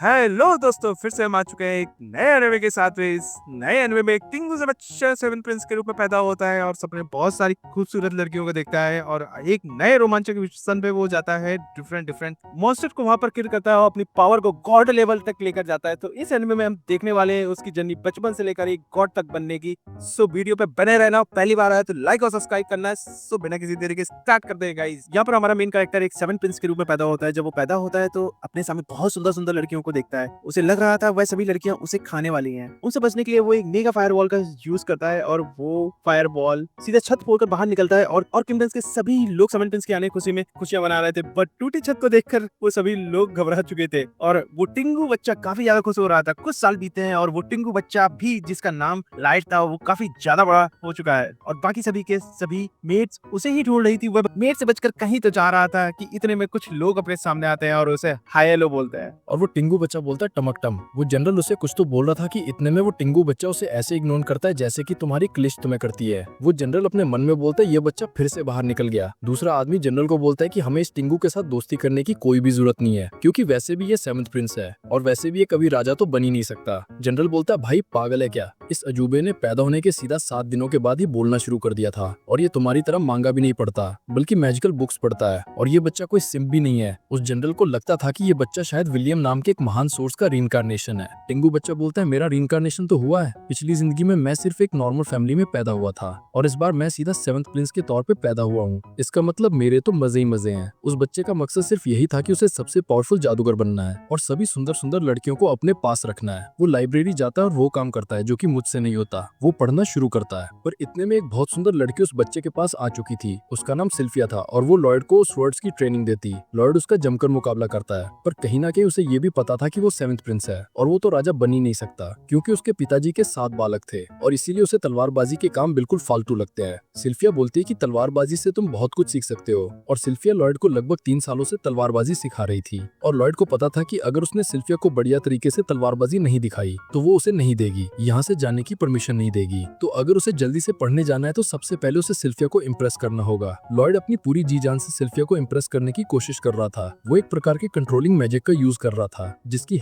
Hello दोस्तों, फिर से हम आ चुके हैं एक नए एनिमे के साथ में। इस नए एनिमे में टिंगू से बच्चा सेवन प्रिंस के रूप में पैदा होता है और सपने बहुत सारी खूबसूरत लड़कियों को देखता है और एक नए रोमांचक मिशन पे वो जाता है। डिफरेंट डिफरेंट मॉन्स्टर को वहां पर किल करता है और अपनी पावर को गॉड लेवल तक लेकर जाता है। तो इस एनिमे में हम देखने वाले हैं उसकी जर्नी बचपन से लेकर एक गॉड तक बनने की। सो वीडियो पे बने रहना, पहली बार आया तो लाइक और सब्सक्राइब करना है। सो बिना किसी देरी के स्टार्ट करते हैं गाइस। यहाँ पर हमारा मेन कैरेक्टर एक सेवन प्रिंस के रूप में पैदा होता है। जब वो पैदा होता है तो अपने सामने बहुत सुंदर सुंदर लड़कियों को देखता है। उसे लग रहा था वह सभी लड़कियां उसे खाने वाली हैं। उनसे बचने के लिए वो एक मेगा फायरवॉल का यूज करता है और वो फायरवॉल सीधा छत फोड़कर बाहर निकलता है और किंगडम्स के सभी लोग सेवन प्रिंस के आने खुशी में खुशियां मना रहे थे। बट टूटी छत को देखकर वो सभी लोग घबरा चुके थे और वो टिंगू बच्चा काफी ज्यादा खुश हो रहा था। कुछ साल बीते हैं और वो टिंगू बच्चा भी, जिसका नाम लाइट था, वो काफी ज्यादा बड़ा हो चुका है और बाकी सभी के सभी मेट्स उसे ही ढूंढ रही थी। वह मेट से बचकर कहीं तो जा रहा था कि इतने में कुछ लोग अपने सामने आते हैं और उसे हाय हेलो बोलते हैं। और वो टिंगू बच्चा बोलता है टमक टम। वो जनरल उसे कुछ तो बोल रहा था कि इतने में वो टिंगू बच्चा उसे ऐसे इग्नोर करता है जैसे कि तुम्हारी क्लिच तुम्हें करती है। वो जनरल अपने मन में बोलता है ये बच्चा फिर से बाहर निकल गया। दूसरा आदमी जनरल को बोलता है कि हमें इस टिंगू के साथ दोस्ती करने की कोई भी जरूरत नहीं है, क्योंकि वैसे भी ये सेवंथ प्रिंस है और वैसे भी ये कभी राजा तो बन ही नहीं सकता। जनरल बोलता है भाई पागल है क्या, इस अजूबे ने पैदा होने के सीधा 7 दिनों के बाद ही बोलना शुरू कर दिया था और ये तुम्हारी तरह मांगा भी नहीं पढ़ता बल्कि मैजिकल बुक्स पढ़ता है और ये बच्चा कोई सिम्प भी नहीं है। उस जनरल को लगता था कि ये बच्चा शायद विलियम नाम के एक महान सोर्स का रीइंकार्नेशन है। टिंगू बच्चा बोलता है मेरा रीइंकार्नेशन तो हुआ है, पिछली जिंदगी में मैं सिर्फ एक नॉर्मल फैमिली में पैदा हुआ था और इस बार मैं सीधा सेवंथ प्रिंस के तौर पे पैदा हुआ हूँ। इसका मतलब मेरे तो मजे ही मजे हैं। उस बच्चे का मकसद सिर्फ यही था कि उसे सबसे पावरफुल जादूगर बनना है और सभी सुंदर सुंदर लड़कियों को अपने पास रखना है। वो लाइब्रेरी जाता है और वो काम करता है जो कि मुझसे नहीं होता। वो पढ़ना शुरू करता है, पर इतने में एक बहुत सुंदर लड़की उस बच्चे के पास आ चुकी थी। उसका नाम सिल्फिया था और वो लॉयड को स्वर्ड्स की ट्रेनिंग देती। लॉयड उसका जमकर मुकाबला करता है, पर कहीं ना कहीं उसे ये भी पता था कि वो सेवंथ प्रिंस है और वो तो राजा बन ही नहीं सकता, क्योंकि उसके पिताजी के 7 बालक थे और इसीलिए उसे तलवारबाजी के काम बिल्कुल फालतू लगते हैं। सिल्फिया बोलती है कि तलवारबाजी से तुम बहुत कुछ सीख सकते हो और सिल्फिया लॉयड को लगभग 3 सालों से तलवारबाजी सिखा रही थी और लॉयड को पता था कि अगर उसने सिल्फिया को बढ़िया तरीके से तलवारबाजी नहीं दिखाई तो वो उसे नहीं देगी, यहाँ से जाने की परमिशन नहीं देगी। तो अगर उसे जल्दी से पढ़ने जाना है तो सबसे पहले उसे सिल्फिया को इम्प्रेस करना होगा। लॉयड अपनी पूरी जी जान से सिल्फिया को इम्प्रेस करने की कोशिश कर रहा था। वो एक प्रकार के कंट्रोलिंग मैजिक का यूज कर रहा था जिसकी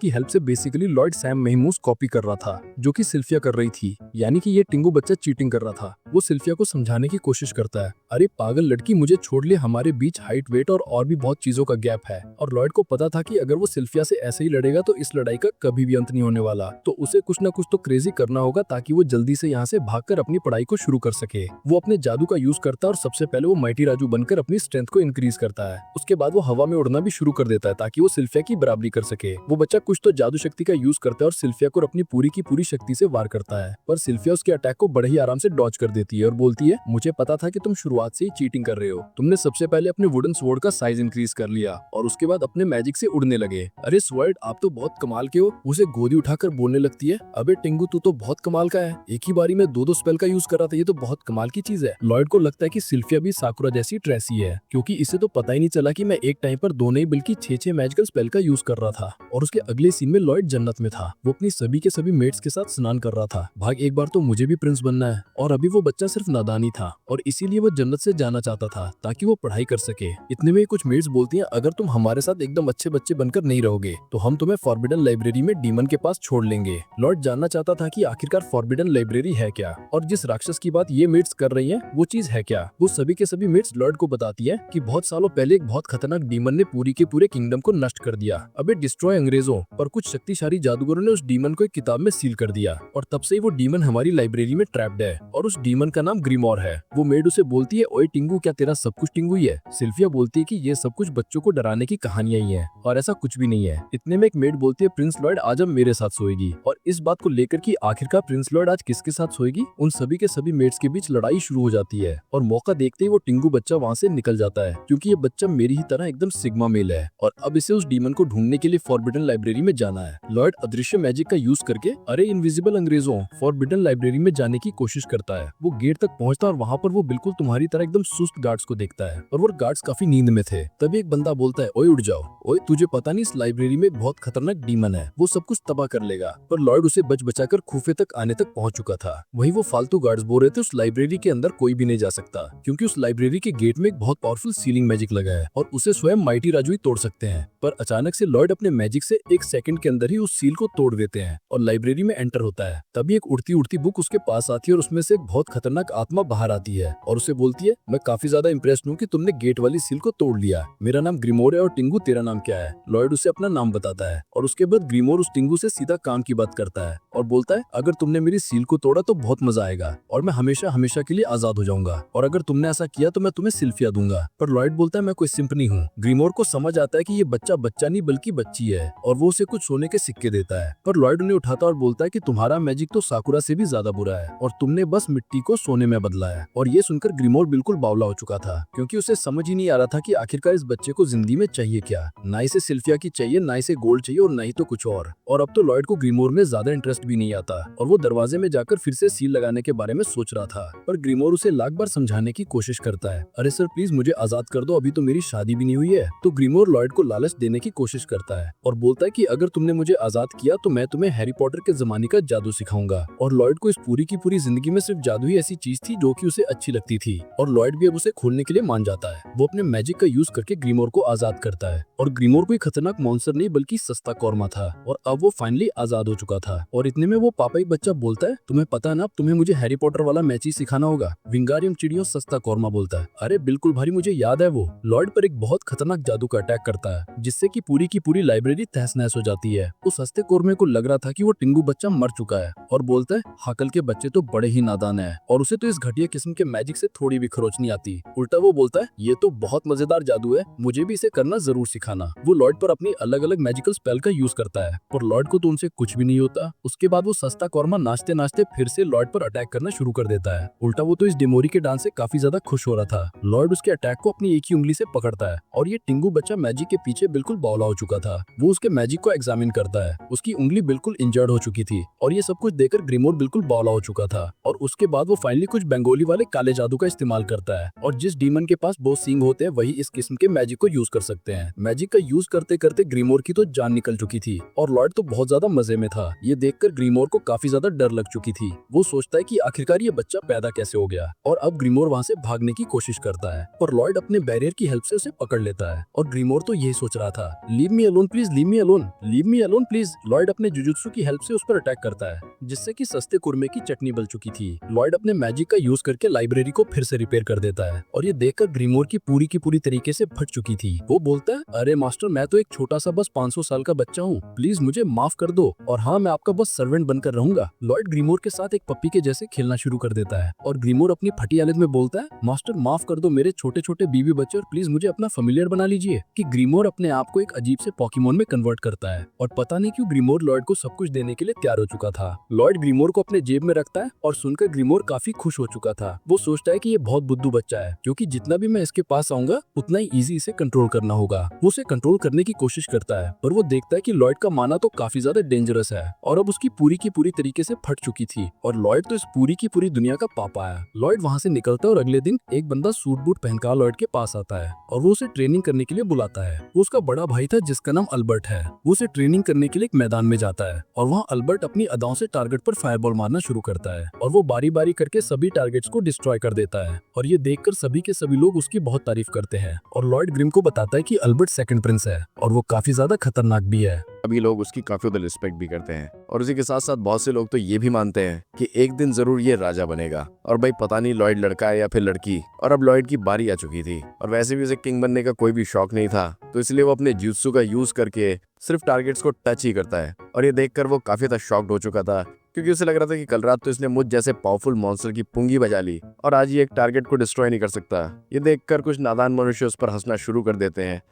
हेल्प से बेसिकली लॉयड सैम महिमूस कॉपी कर रहा था जो कि सिल्फिया कर रही थी, यानी कि ये टिंगू बच्चा चीटिंग कर रहा था। वो सिल्फिया को समझाने की कोशिश करता है, अरे पागल लड़की मुझे छोड़ ले, हमारे बीच हाइट वेट और भी बहुत चीजों का गैप है। और लॉयड को पता था कि अगर वो सिल्फिया से ऐसे ही लड़ेगा तो इस लड़ाई का कभी भी अंत नहीं होने वाला, तो उसे कुछ ना कुछ तो क्रेजी करना होगा ताकि वो जल्दी से यहाँ से भागकर अपनी पढ़ाई को शुरू कर सके। वो अपने जादू का यूज करता है और सबसे पहले वो माइटी राजू बनकर अपनी स्ट्रेंथ को इंक्रीज करता है। उसके बाद वो हवा में उड़ना भी शुरू कर देता है ताकि वो सिल्फिया की बराबरी कर सके। वो बच्चा कुछ तो जादू शक्ति का यूज करता है और सिल्फिया को अपनी पूरी की पूरी शक्ति से वार करता है, पर सिल्फिया उसके अटैक को बड़े ही आराम से डॉज कर देती है और बोलती है मुझे पता था कि तुम शुरुआत से ही चीटिंग कर रहे हो। तुमने सबसे पहले अपने वुडन स्वॉर्ड का साइज इंक्रीज कर लिया और उसके बाद अपने मैजिक से उड़ने लगे। अरे स्वॉर्ड आप तो बहुत कमाल के हो। उसे गोदी उठाकर बोलने लगती है, अबे टिंगू तू तो बहुत कमाल का है, एक ही बारी में दो स्पेल का यूज कर रहा था, ये तो बहुत कमाल की चीज है। लॉयड को लगता है कि सिल्फिया भी साकुरा जैसी ट्रेसी है, क्योंकि इसे तो पता ही नहीं चला कि मैं एक टाइम पर दो नहीं बल्कि 6 मैजिकल स्पेल का यूज कर रहा था। और उसके अगले सीन में लॉयड जन्नत में था। वो अपनी सभी के सभी मेट्स के साथ स्नान कर रहा था। भाग एक बार तो मुझे भी प्रिंस बनना है। और अभी वो बच्चा सिर्फ नादानी था और इसीलिए वो जन्नत से जाना चाहता था ताकि वो पढ़ाई कर सके। इतने में कुछ मेट्स बोलती हैं, अगर तुम हमारे साथ एकदम अच्छे बच्चे बनकर नहीं रहोगे तो हम तुम्हें फॉरबिडन लाइब्रेरी में डीमन के पास छोड़ लेंगे। लॉर्ड जानना चाहता था कि आखिरकार फॉरबिडन लाइब्रेरी है क्या और जिस राक्षस की बात ये मेट्स कर रही हैं वो चीज है क्या। वो सभी के सभी मेट्स लॉर्ड को बताती है कि बहुत सालों पहले एक बहुत खतरनाक डीमन ने पूरी के पूरे किंगडम को नष्ट कर दिया। अबे डिस्ट्रॉय अंग्रेजों, पर कुछ शक्तिशाली जादूगरों ने उस डीमन को एक किताब में सील कर दिया और तब से ही वो डीमन हमारी लाइब्रेरी में ट्रैप्ड है और उस डीमन का नाम ग्रीमोर है। वो मेड उसे बोलती है, ओए टिंगू क्या तेरा सब कुछ टिंगू ही है। सिल्फिया बोलती है कि ये सब कुछ बच्चों को डराने की कहानियां ही है और ऐसा कुछ भी नहीं है। इतने में एक मेड बोलती है, प्रिंस लॉर्ड आज अब मेरे साथ सोएगी। और इस बात को लेकर कि आखिरकार प्रिंस लॉर्ड आज किसके साथ सोएगी, उन सभी के सभी मेट्स के बीच लड़ाई शुरू हो जाती है और मौका देखते ही वो टिंगू बच्चा वहाँ से निकल जाता है, क्योंकि ये बच्चा मेरी ही तरह एकदम सिग्मा मेल है और अब इसे उस डीमन को ढूंढने के लिए फॉरबिडन लाइब्रेरी में जाना है। लॉर्ड अदृश्य मैजिक का यूज करके अरे इनविजिबल अंग्रेजों फॉरबिडन लाइब्रेरी में जाने की कोशिश करता है। वो गेट तक पहुंचता है और वहाँ पर वो बिल्कुल तुम्हारी तरह एकदम सुस्त गार्ड्स को देखता है और वो गार्ड्स काफी नींद में थे। तभी एक बंदा बोलता है, ओए उठ जाओ, ओए तुझे पता नहीं इस लाइब्रेरी में बहुत खतरनाक डीमन है, वो सब कुछ तबाह कर लेगा। पर लॉर्ड उसे बच बचाकर खूफे तक आने तक पहुंच चुका था। वहीं वो फालतू गार्ड्स बोल रहे थे उस लाइब्रेरी के अंदर कोई भी नहीं जा सकता, क्योंकि उस लाइब्रेरी के गेट में एक बहुत पावरफुल सीलिंग मैजिक लगा है और उसे स्वयं माइटी राजू ही तोड़ सकते हैं। पर अचानक से लॉर्ड अपने मैजिक मैजिक से एक सेकंड के अंदर ही उस सील को तोड़ देते हैं और लाइब्रेरी में एंटर होता है। तभी एक उड़ती उड़ती बुक उसके पास आती है और उसमें से एक बहुत खतरनाक आत्मा बाहर आती है और उसे बोलती है, मैं काफी ज्यादा इम्प्रेस्ड हूँ कि तुमने गेट वाली सील को तोड़ लिया। मेरा नाम ग्रिमोर है और टिंगू तेरा नाम क्या है? लॉयड उसे अपना नाम बताता है और उसके बाद ग्रिमोर उस टिंगू से सीधा काम की बात करता है और बोलता है, अगर तुमने मेरी सील को तोड़ा तो बहुत मजा आएगा और मैं हमेशा हमेशा के लिए आजाद हो जाऊंगा, और अगर तुमने ऐसा किया तो मैं तुम्हें सिल्फिया दूंगा। पर लॉयड बोलता है, मैं कोई सिंप नहीं हूँ। ग्रिमोर को समझ आता है कि ये बच्चा बच्चा नहीं बल्कि बच्ची है और वो उसे कुछ सोने के सिक्के देता है। पर लॉयड उन्हें उठाता और बोलता है कि तुम्हारा मैजिक तो साकुरा से भी ज्यादा बुरा है और तुमने बस मिट्टी को सोने में बदला है। और ये सुनकर ग्रिमोर बिल्कुल बावला हो चुका था, क्योंकि उसे समझ ही नहीं आ रहा था कि आखिरकार इस बच्चे को जिंदगी में चाहिए क्या। ना इसे सिल्फिया की चाहिए, ना इसे गोल्ड चाहिए और ना ही तो कुछ और अब तो लॉयड को ग्रिमोर में ज्यादा इंटरेस्ट भी नहीं आता और वो दरवाजे में जाकर फिर से सील लगाने के बारे में सोच रहा था। पर ग्रिमोर उसे लाख बार समझाने की कोशिश करता है, अरे सर प्लीज मुझे आजाद कर दो, अभी तो मेरी शादी भी नहीं हुई है। तो ग्रिमोर लॉयड को लालच देने की कोशिश करता है और बोलता है कि अगर तुमने मुझे आजाद किया तो मैं तुम्हें हैरी पॉटर के जमाने का जादू सिखाऊंगा। और लॉयड को इस पूरी की पूरी जिंदगी में सिर्फ जादू ही ऐसी चीज थी जो कि उसे अच्छी लगती थी और लॉयड भी अब उसे खोलने के लिए मान जाता है। वो अपने मैजिक का यूज करके ग्रिमोर को आजाद करता है और ग्रिमोर कोई खतरनाक मॉन्स्टर नहीं बल्कि सस्ता कौरमा था और अब वो फाइनली आजाद हो चुका था। और इतने में वो पापाई बच्चा बोलता है, तुम्हें पता है ना, तुम्हें मुझे हैरी पॉटर वाला मैच ही सिखाना होगा। विंगारियम चिड़ियों सस्ता कौरमा बोलता है, अरे बिल्कुल भारी, मुझे याद है। वो लॉयड पर एक बहुत खतरनाक जादू का अटैक करता है जिससे कि पूरी की पूरी लाइब्रेरी तहस नहस हो जाती है। उस सस्ते कौरमे को लग रहा था कि वो टिंगू बच्चा मर चुका है और बोलता है, हाकल के बच्चे तो बड़े ही नादान है और उसे तो इस घटिया किस्म के मैजिक से थोड़ी भी खरोच नहीं आती। उल्टा वो बोलता है, ये तो बहुत मजेदार जादू है, मुझे भी इसे करना जरूर सिखाना। वो लॉयड पर अपनी अलग अलग मैजिकल स्पेल का यूज करता है पर लॉयड को तो उनसे कुछ भी नहीं होता। उसके बाद वो सस्ता कौरमा नाचते नाचते फिर से लॉयड पर अटैक करना शुरू कर देता है। उल्टा वो तो इस डेमोरी के डांस से काफी ज्यादा खुश हो रहा था। लॉयड उसके अटैक को अपनी एक ही उंगली से पकड़ता है और ये टिंगू बच्चा मैजिक के पीछे बिल्कुल बावला हो चुका था। वो उसके मैजिक को एग्जामिन करता है, उसकी उंगली बिल्कुल इंजर्ड हो चुकी थी और ये सब कुछ देखकर ग्रिमोर बिल्कुल बावला हो चुका था। और उसके बाद वो फाइनली कुछ बंगाली वाले काले जादू का इस्तेमाल करता है और जिस डीमन के पास 2 सींग होते हैं वही इस किस्म के मैजिक को यूज कर सकते हैं। मैजिक का यूज करते करते ग्रिमोर की तो जान निकल चुकी थी और लॉयड तो बहुत ज्यादा मजे में था। ये देखकर ग्रिमोर को काफी ज्यादा डर लग चुकी थी। वो सोचता है कि आखिरकार ये बच्चा पैदा कैसे हो गया और अब ग्रिमोर वहाँ से भागने की कोशिश करता है पर लॉयड अपने बैरियर की हेल्प से उसे पकड़ लेता है और ग्रिमोर तो यही सोच रहा था, leave me alone please, leave me alone, leave me alone please. Lloyd अपने जुजुत्सु की हेल्प से उस पर अटैक करता है जिससे कि सस्ते कुरमे की चटनी बल चुकी थी। लॉयड अपने मैजिक का यूज करके लाइब्रेरी को फिर से रिपेयर कर देता है और ये देखकर ग्रिमोर की पूरी तरीके से फट चुकी थी। वो बोलता है, अरे मास्टर, मैं तो एक छोटा सा बस 500 साल का बच्चा हूँ, प्लीज मुझे माफ कर दो और हाँ, मैं आपका बस सर्वेंट बनकर रहूंगा। लॉयड ग्रिमोर के साथ एक पप्पी के जैसे खेलना शुरू कर देता है और ग्रिमोर अपनी फटी हालत में बोलता है, मास्टर माफ कर दो मेरे छोटे छोटे बीवी बच्चे और प्लीज मुझे अपना फेमिलियर बना लीजिए। कि ग्रिमोर अपने आप को एक अजीब से पॉकीमोन में कन्वर्ट करता है और पता नहीं क्यों ग्रिमोर लॉयड को सब कुछ देने के लिए तैयार हो चुका था। लॉयड ग्रिमोर को अपने जेब में रखता है और सुनकर ग्रिमोर काफी खुश हो चुका था। वो सोचता है कि ये बहुत बुद्धू बच्चा है क्योंकि जितना भी मैं इसके पास आऊंगा उतना ही इजी इसे कंट्रोल करना होगा। वो उसे कंट्रोल करने की कोशिश करता है पर वो देखता है कि लॉयड का माना तो काफी ज्यादा डेंजरस है और अब उसकी पूरी की पूरी तरीके से फट चुकी थी और लॉयड तो इस पूरी की पूरी दुनिया का पापा है। लॉयड वहाँ से निकलता है और अगले दिन एक बंदा सूट बूट पहनकर लॉयड के पास आता है और वो उसे ट्रेनिंग करने के लिए बुलाता है। वो उसका बड़ा भाई था जिसका नाम अल्बर्ट है। वो उसे ट्रेनिंग करने के लिए एक मैदान में जाता है और वहाँ अल्बर्ट अपनी अदाओं से टारगेट पर फायरबॉल मारना शुरू करता है और वो बारी बारी करके सभी टारगेट्स को डिस्ट्रॉय कर देता है और ये देखकर सभी के सभी लोग उसकी बहुत तारीफ करते हैं और लॉयड ग्रिम को बताता है कि अल्बर्ट सेकंड प्रिंस है और वो काफी ज्यादा खतरनाक भी है। अभी लोग उसकी काफी ज्यादा रिस्पेक्ट भी करते हैं और उसी के साथ साथ बहुत से लोग तो ये भी मानते हैं कि एक दिन जरूर ये राजा बनेगा। और भाई पता नहीं लॉयड लड़का है या फिर लड़की, और अब लॉयड की बारी आ चुकी थी और वैसे भी उसे किंग बनने का कोई भी शौक नहीं था, तो इसलिए वो अपने जुत्सु का यूज करके सिर्फ टारगेट्स को टच ही करता है। और ये देखकर वो काफी ज्यादा शॉक्ड हो चुका था क्योंकि उसे लग रहा था कि कल रात तो इसने मुझ जैसे पावरफुल मॉन्स्टर की पुंगी बजा ली और आज ये एक टारगेट को डिस्ट्रॉय नहीं कर सकता। ये देखकर कुछ नादान मनुष्य उस पर हंसना शुरू कर देते हैं।